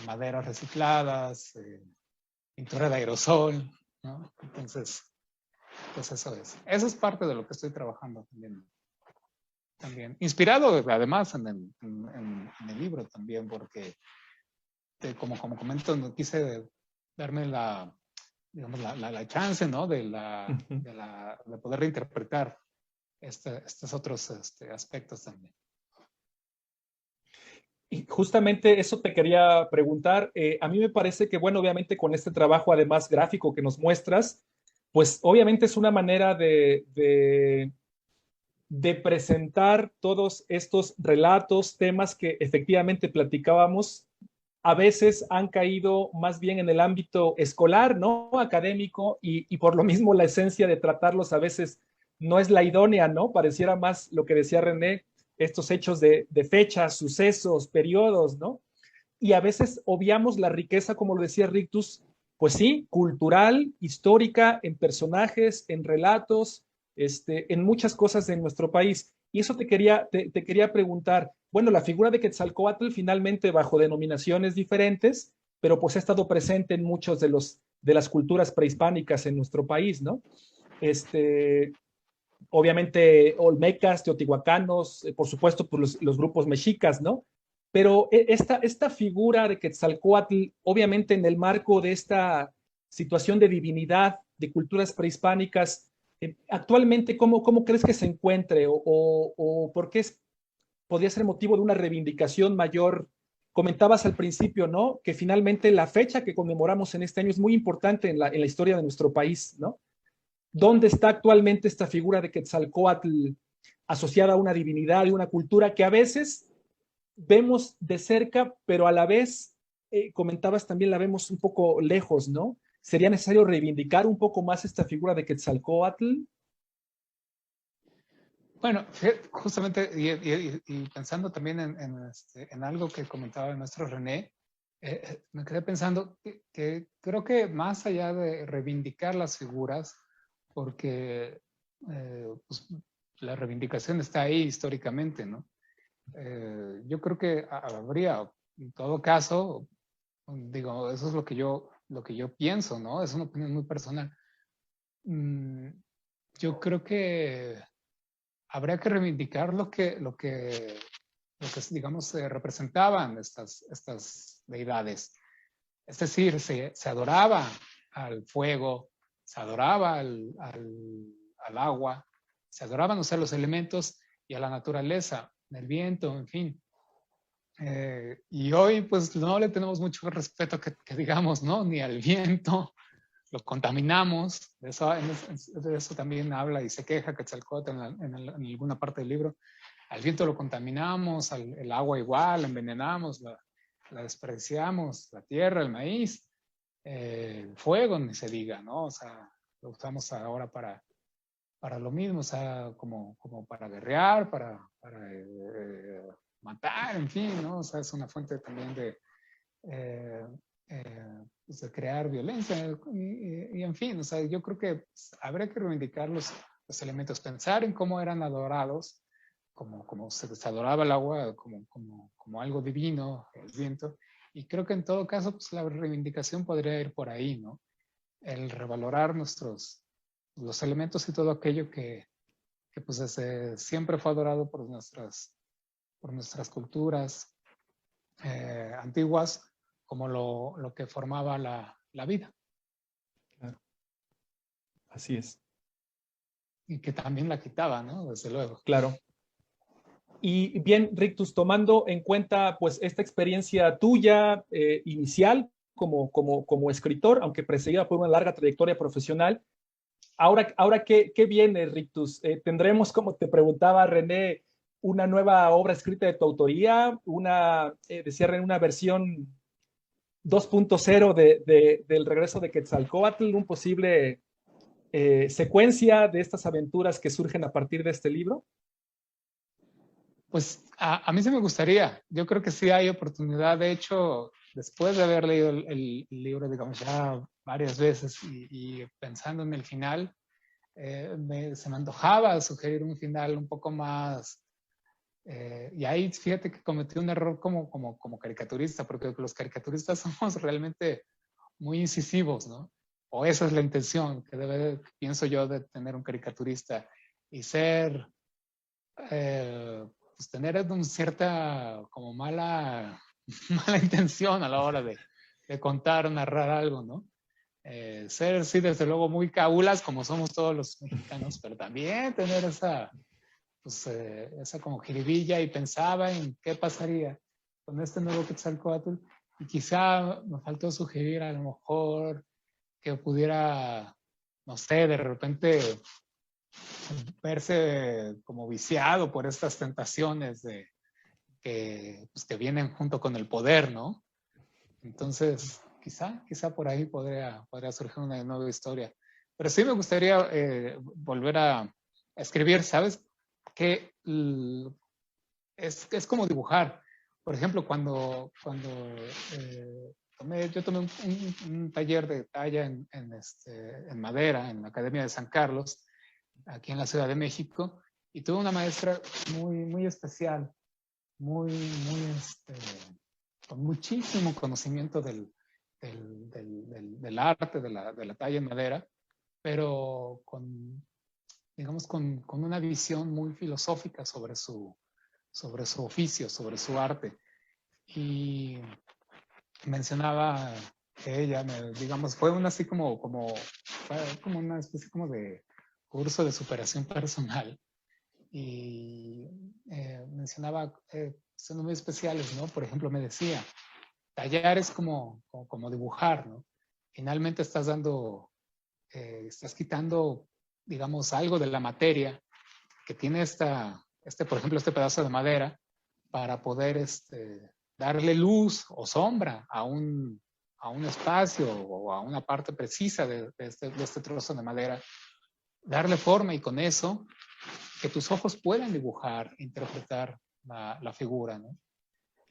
maderas recicladas, pintura de aerosol, ¿no? Entonces, pues eso es. Eso es parte de lo que estoy trabajando también. Inspirado además en el libro también, porque como comento, no quise darme digamos, la chance, ¿no? Ujú. De poder reinterpretar estos otros aspectos también. Y justamente eso te quería preguntar. A mí me parece que, bueno, obviamente con este trabajo, además gráfico que nos muestras, pues obviamente es una manera de presentar todos estos relatos, temas que efectivamente platicábamos, a veces han caído más bien en el ámbito escolar, ¿no? Académico, y por lo mismo la esencia de tratarlos a veces no es la idónea, ¿no? Pareciera más lo que decía René, estos hechos de fechas, sucesos, periodos, ¿no? Y a veces obviamos la riqueza, como lo decía Rictus, pues sí, cultural, histórica, en personajes, en relatos, en muchas cosas de nuestro país. Y eso te quería preguntar, bueno, la figura de Quetzalcóatl finalmente bajo denominaciones diferentes, pero pues ha estado presente en muchos de las culturas prehispánicas en nuestro país, ¿no? Este, obviamente olmecas, teotihuacanos, por supuesto, pues los grupos mexicas, ¿no? Pero esta figura de Quetzalcóatl, obviamente en el marco de esta situación de divinidad de culturas prehispánicas, actualmente, ¿cómo crees que se encuentre o por qué podría ser motivo de una reivindicación mayor? Comentabas al principio, ¿no? Que finalmente la fecha que conmemoramos en este año es muy importante en la historia de nuestro país, ¿no? ¿Dónde está actualmente esta figura de Quetzalcóatl asociada a una divinidad y una cultura que a veces vemos de cerca, pero a la vez, comentabas también, la vemos un poco lejos, ¿no? ¿Sería necesario reivindicar un poco más esta figura de Quetzalcóatl? Bueno, justamente, y pensando también en algo que comentaba el maestro René, me quedé pensando que creo que más allá de reivindicar las figuras, porque pues, la reivindicación está ahí históricamente, ¿no? Yo creo que habría, en todo caso, digo, eso es lo que yo pienso, ¿no? Es una opinión muy personal. Mm, yo creo que habría que reivindicar lo que digamos, representaban estas deidades. Es decir, se adoraba al fuego, se adoraba al agua, se adoraban, o sea, los elementos y a la naturaleza, el viento, en fin. Y hoy, pues, no le tenemos mucho respeto que digamos, ¿no? Ni al viento, lo contaminamos. De eso también habla y se queja Quetzalcóatl en alguna parte del libro. Al viento lo contaminamos, el agua igual, la envenenamos, la despreciamos, la tierra, el maíz, el fuego, ni se diga, ¿no? O sea, lo usamos ahora para lo mismo, o sea, como para guerrear, para matar, en fin, ¿no? O sea, es una fuente también pues de crear violencia y en fin, o sea, yo creo que habría que reivindicar los elementos, pensar en cómo eran adorados, como se adoraba el agua, como algo divino, el viento, y creo que en todo caso, pues la reivindicación podría ir por ahí, ¿no? El revalorar los elementos y todo aquello que pues desde siempre fue adorado por nuestras culturas antiguas, como lo que formaba la vida. Claro. Así es. Y que también la quitaba, ¿no? Desde luego. Claro. Y bien, Rictus, tomando en cuenta pues esta experiencia tuya inicial como escritor, aunque precedida por una larga trayectoria profesional, ahora ¿qué viene, Rictus? ¿Tendremos, como te preguntaba René, una nueva obra escrita de tu autoría, decía René, una versión 2.0 del regreso de Quetzalcóatl, un posible secuencia de estas aventuras que surgen a partir de este libro? Pues a mí sí me gustaría. Yo creo que sí hay oportunidad. De hecho, después de haber leído el libro, digamos, ya varias veces y pensando en el final, se me antojaba sugerir un final un poco más. Y ahí fíjate que cometí un error como caricaturista, porque los caricaturistas somos realmente muy incisivos, ¿no? O esa es la intención que pienso yo, de tener un caricaturista y ser, pues tener una cierta como mala intención a la hora de contar o narrar algo, ¿no? Ser, sí, desde luego muy cabulas como somos todos los mexicanos, pero también tener pues, esa como jiribilla, y pensaba en qué pasaría con este nuevo Quetzalcóatl, y quizá me faltó sugerir a lo mejor que pudiera, no sé, de repente verse como viciado por estas tentaciones pues, que vienen junto con el poder, ¿no? Entonces, quizá por ahí podría surgir una nueva historia. Pero sí me gustaría volver a escribir, ¿sabes? Que es como dibujar. Por ejemplo, cuando yo tomé un taller de talla en madera en la Academia de San Carlos, aquí en la Ciudad de México, y tuve una maestra muy especial, con muchísimo conocimiento del arte, de la talla en madera, pero digamos, con una visión muy filosófica sobre su oficio, sobre su arte. Y mencionaba que ella, digamos, fue así fue como una especie como de curso de superación personal. Y mencionaba siendo muy especiales, ¿no? Por ejemplo, me decía, tallar es como dibujar, ¿no? Finalmente estás quitando, digamos, algo de la materia que tiene por ejemplo, este pedazo de madera, para poder darle luz o sombra a un espacio o a una parte precisa de este trozo de madera, darle forma, y con eso que tus ojos puedan dibujar, interpretar la figura, ¿no?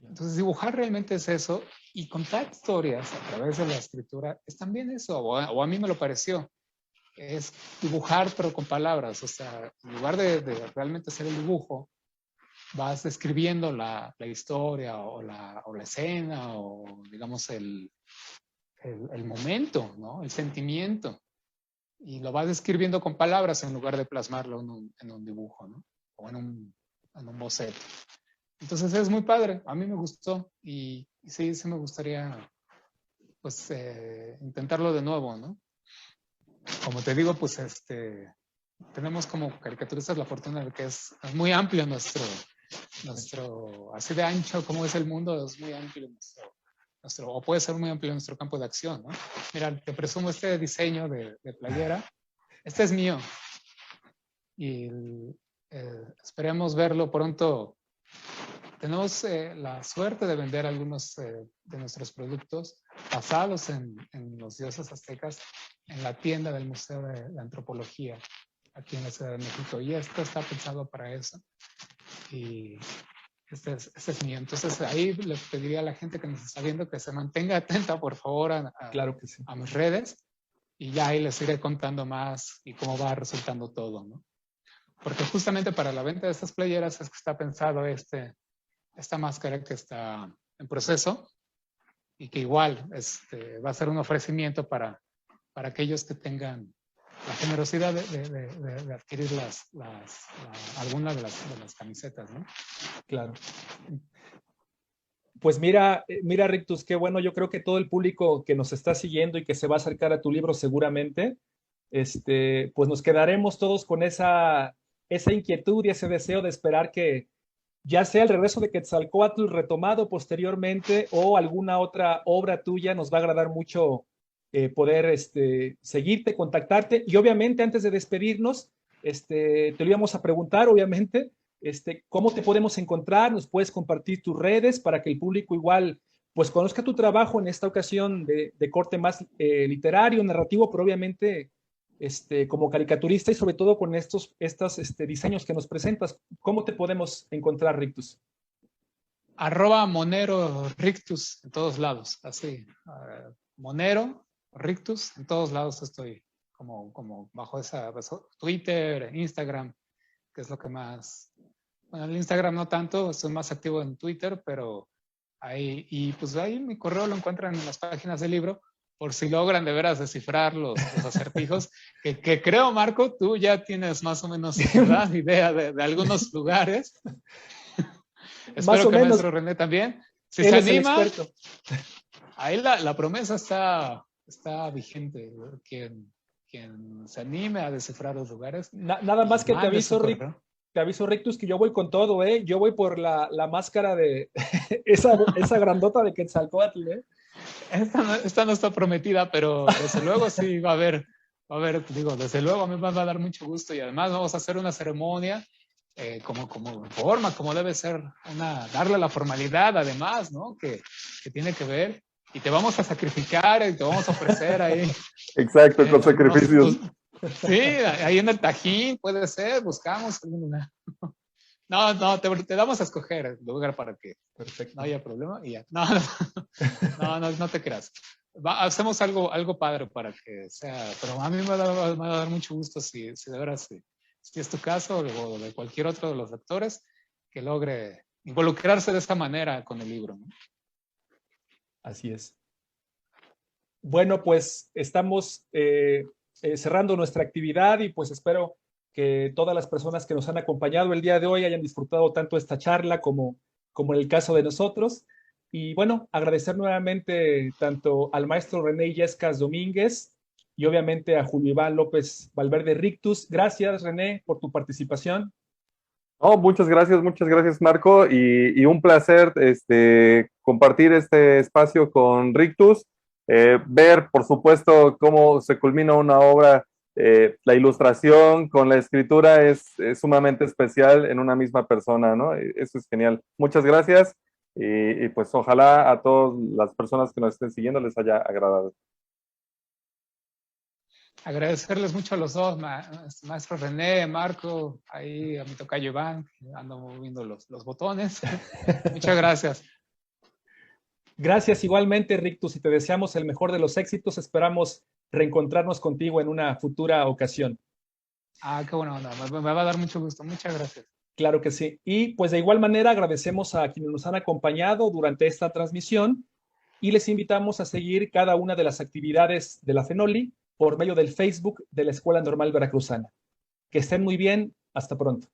Entonces, dibujar realmente es eso, y contar historias a través de la escritura es también eso, o a mí me lo pareció. Es dibujar, pero con palabras. O sea, en lugar de realmente hacer el dibujo, vas describiendo la historia o la escena, o digamos el momento, ¿no? El sentimiento. Y lo vas describiendo con palabras en lugar de plasmarlo en un dibujo, ¿no? O en un boceto. Entonces es muy padre, a mí me gustó, y sí me gustaría pues intentarlo de nuevo, ¿no? Como te digo, pues tenemos como caricaturistas la fortuna de que es muy amplio nuestro, así de ancho como es el mundo, es muy amplio o puede ser muy amplio nuestro campo de acción, ¿no? Mira, te presumo este diseño de playera, este es mío, y esperemos verlo pronto. Tenemos la suerte de vender algunos de nuestros productos basados en los dioses aztecas en la tienda del Museo de la Antropología aquí en la Ciudad de México, y esto está pensado para eso. Y Este es mío. Entonces ahí le pediría a la gente que nos está viendo que se mantenga atenta, por favor, Claro que sí. a mis redes, y ya ahí les iré contando más y cómo va resultando todo, ¿no? Porque justamente para la venta de estas playeras es que está pensado esta máscara que está en proceso y que igual va a ser un ofrecimiento para aquellos que tengan la generosidad de adquirir alguna de las camisetas, ¿no? Claro. Pues mira, Rictus, qué bueno. Yo creo que todo el público que nos está siguiendo y que se va a acercar a tu libro seguramente, pues nos quedaremos todos con esa inquietud y ese deseo de esperar que ya sea el regreso de Quetzalcóatl retomado posteriormente o alguna otra obra tuya. Nos va a agradar mucho poder seguirte, contactarte. Y obviamente antes de despedirnos, te lo íbamos a preguntar, obviamente, ¿cómo te podemos encontrar? ¿Nos puedes compartir tus redes para que el público igual pues conozca tu trabajo en esta ocasión de corte más literario, narrativo, pero obviamente como caricaturista y sobre todo con estos diseños que nos presentas? ¿Cómo te podemos encontrar, Rictus? @Monero Rictus en todos lados, así. Monero Rictus en todos lados estoy, como bajo esa, Twitter, Instagram, que es lo que más. Bueno, el Instagram no tanto, estoy más activo en Twitter, pero ahí, y pues ahí mi correo lo encuentran en las páginas del libro, por si logran de veras descifrar los acertijos, que creo, Marco, tú ya tienes más o menos, ¿verdad?, idea de algunos lugares. Espero que maestro René también. Si se anima, ahí la promesa está vigente. Quien se anime a descifrar los lugares. Nada más que te aviso, Rictus, que yo voy con todo, ¿eh? Yo voy por la máscara de esa grandota de Quetzalcóatl, ¿eh? Esta no está prometida, pero desde luego sí va a haber, digo, desde luego a mí me va a dar mucho gusto, y además vamos a hacer una ceremonia como debe ser, darle la formalidad además, ¿no? Que tiene que ver, y te vamos a sacrificar y te vamos a ofrecer ahí. Exacto, con sacrificios. Sí, ahí en el Tajín puede ser, buscamos alguna. No, te damos a escoger el lugar para que no haya problema y ya. No te creas. Hacemos algo padre para que sea, pero a mí me va a dar mucho gusto si de veras, si es tu caso o de cualquier otro de los lectores, que logre involucrarse de esta manera con el libro, ¿no? Así es. Bueno, pues estamos cerrando nuestra actividad y pues espero que todas las personas que nos han acompañado el día de hoy hayan disfrutado tanto esta charla como en el caso de nosotros. Y bueno, agradecer nuevamente tanto al maestro René Illescas Domínguez y obviamente a Julio Iván López Valverde Rictus. Gracias, René, por tu participación. Oh, muchas gracias, Marco, y un placer compartir este espacio con Rictus, ver, por supuesto, cómo se culmina una obra. La ilustración con la escritura es sumamente especial en una misma persona, ¿no? Eso es genial. Muchas gracias, y pues ojalá a todas las personas que nos estén siguiendo les haya agradado. Agradecerles mucho a los dos, maestro René, Marco, ahí a mi tocayo Iván, ando moviendo los botones. Muchas gracias. Gracias igualmente, Rictus, y te deseamos el mejor de los éxitos. Esperamos reencontrarnos contigo en una futura ocasión. Qué buena onda, me va a dar mucho gusto. Muchas gracias. Claro que sí. Y pues de igual manera agradecemos a quienes nos han acompañado durante esta transmisión y les invitamos a seguir cada una de las actividades de la FENOLI por medio del Facebook de la Escuela Normal Veracruzana. Que estén muy bien. Hasta pronto.